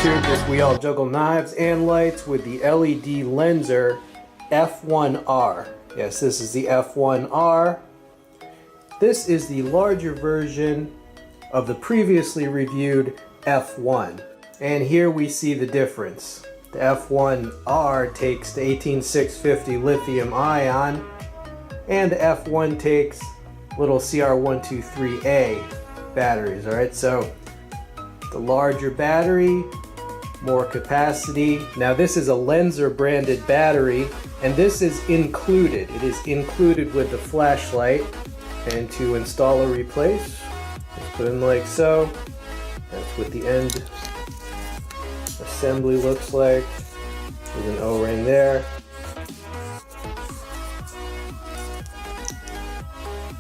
YouTube, this we all juggle knives and lights with the LED Lenser F1R. Yes, this is the F1R. This is the larger version of the previously reviewed F1. And here we see the difference. The F1R takes the 18650 lithium ion, and the F1 takes little CR123A batteries. Alright, so the larger battery, more capacity. Now this is a Lenser branded battery, and this is included. It is included with the flashlight. And to install or replace, just put in like so. That's what the end assembly looks like. There's an O-ring there.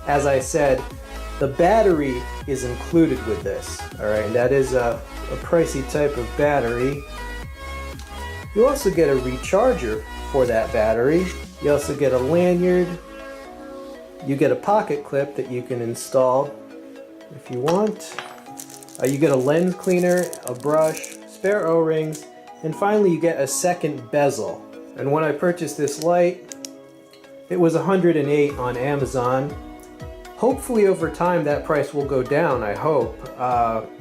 As I said, the battery is included with this. Alright, and that is a pricey type of battery. You also get a recharger for that battery. You also get a lanyard. You get a pocket clip that you can install if you want. You get a lens cleaner, a brush, spare O-rings, and finally you get a second bezel. And when I purchased this light, it was $108 on Amazon. Hopefully over time that price will go down, I hope.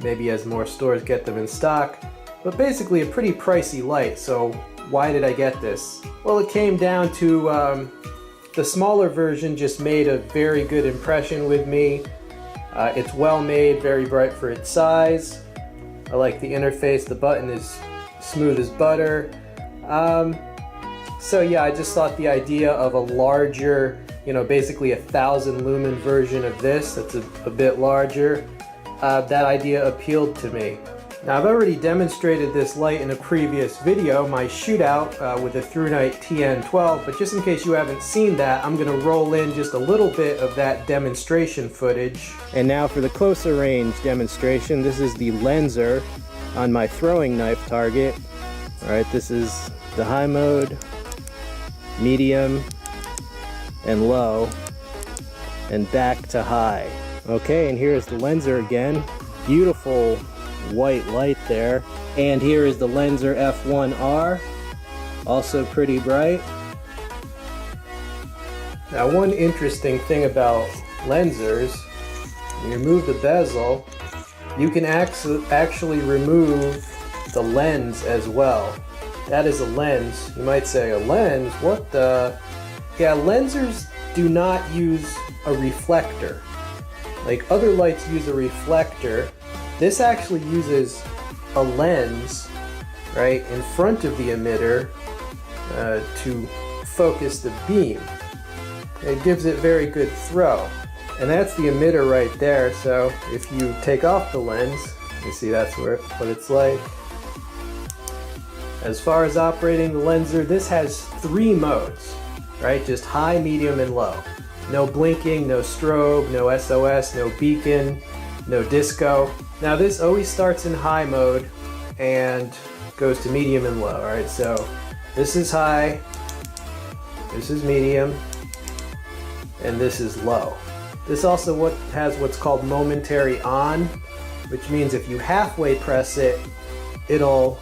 Maybe as more stores get them in stock. But basically a pretty pricey light, so why did I get this? Well, it came down to the smaller version just made a very good impression with me. It's well made, very bright for its size. I like the interface, the button is smooth as butter. So yeah, I just thought the idea of a larger, you know, basically 1,000 lumen version of this, that's a bit larger, that idea appealed to me. Now I've already demonstrated this light in a previous video, my shootout with the ThruNite TN12, but just in case you haven't seen that, I'm going to roll in just a little bit of that demonstration footage. And now for the closer range demonstration, this is the Lenser on my throwing knife target. Alright, this is the high mode, medium, and low, and back to high. Okay, and here's the Lenser again. Beautiful white light there. And here is the Lenser F1R, also pretty bright. Now one interesting thing about Lensers, when you remove the bezel, you can actually remove the lens as well. That is a lens. You might say, a lens? What the? Yeah, Lensers do not use a reflector. Like other lights use a reflector. This actually uses a lens, right, in front of the emitter to focus the beam. It gives it very good throw. And that's the emitter right there, so if you take off the lens, you see that's what it's like. As far as operating the Lenser, this has 3 modes, right, just high, medium, and low. No blinking, no strobe, no SOS, no beacon, no disco. Now this always starts in high mode and goes to medium and low. Alright, so this is high, this is medium, and this is low. This also has what's called momentary on, which means if you halfway press it, it'll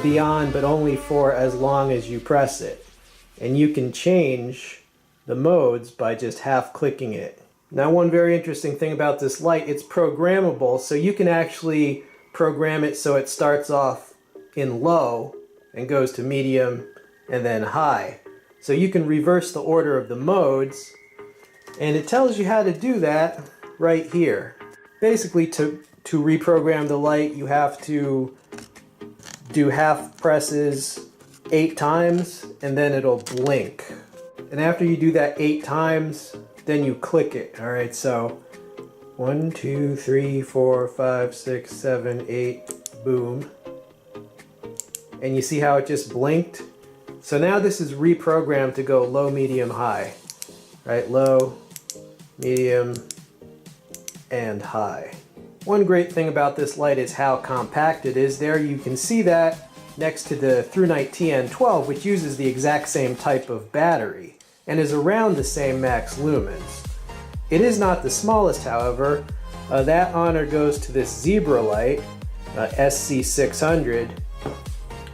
be on, but only for as long as you press it. And you can change the modes by just half clicking it. Now one very interesting thing about this light, it's programmable, so you can actually program it so it starts off in low and goes to medium and then high. So you can reverse the order of the modes, and it tells you how to do that right here. Basically to reprogram the light, you have to do half presses 8 times and then it'll blink. And after you do that 8 times, then you click it. Alright, so 1, 2, 3, 4, 5, 6, 7, 8, boom. And you see how it just blinked? So now this is reprogrammed to go low, medium, high. Right, low, medium, and high. One great thing about this light is how compact it is. There you can see that next to the ThruNite TN12, which uses the exact same type of battery and is around the same max lumens. It is not the smallest, however. That honor goes to this Zebra light, SC600.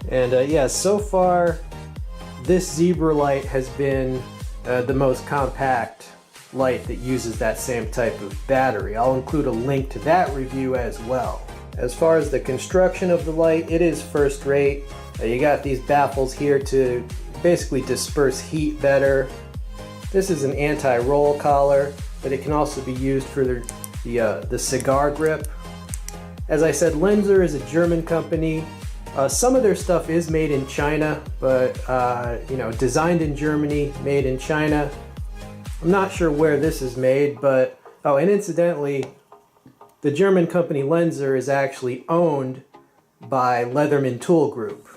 And yeah, so far this zebra light has been the most compact light that uses that same type of battery. I'll include a link to that review as well. As far as the construction of the light, it is first rate. You got these baffles here to basically disperse heat better. This is an anti-roll collar, but it can also be used for the cigar grip. As I said, Lenser is a German company. Some of their stuff is made in China, but you know, designed in Germany, made in China. I'm not sure where this is made, but oh, and incidentally, the German company Lenser is actually owned by Leatherman Tool Group,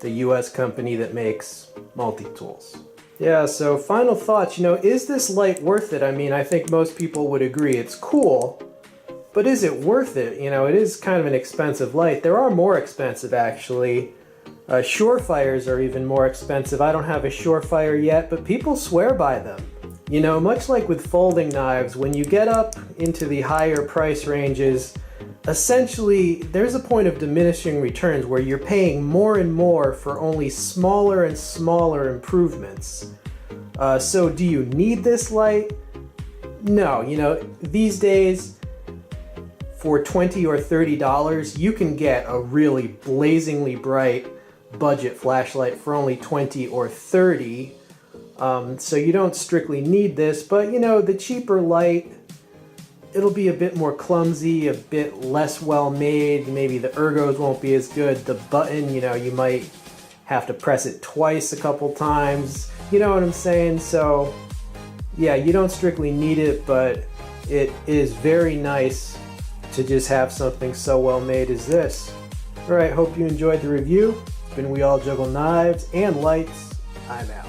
the US company that makes multi-tools. Yeah, so final thoughts, you know, is this light worth it? I mean, I think most people would agree it's cool, but is it worth it? You know, it is kind of an expensive light. There are more expensive, actually. Surefires are even more expensive. I don't have a Surefire yet, but people swear by them. You know, much like with folding knives, when you get up into the higher price ranges, essentially there's a point of diminishing returns where you're paying more and more for only smaller and smaller improvements. So do you need this light? No, you know, these days for $20 or $30 you can get a really blazingly bright budget flashlight for only $20 or $30. So you don't strictly need this, but you know, the cheaper light, it'll be a bit more clumsy, a bit less well made, maybe the ergos won't be as good, the button, you know, you might have to press it twice a couple times, you know what I'm saying? So yeah, you don't strictly need it, but it is very nice to just have something so well made as this. Alright, hope you enjoyed the review. It's been We All Juggle Knives and Lights. I'm out.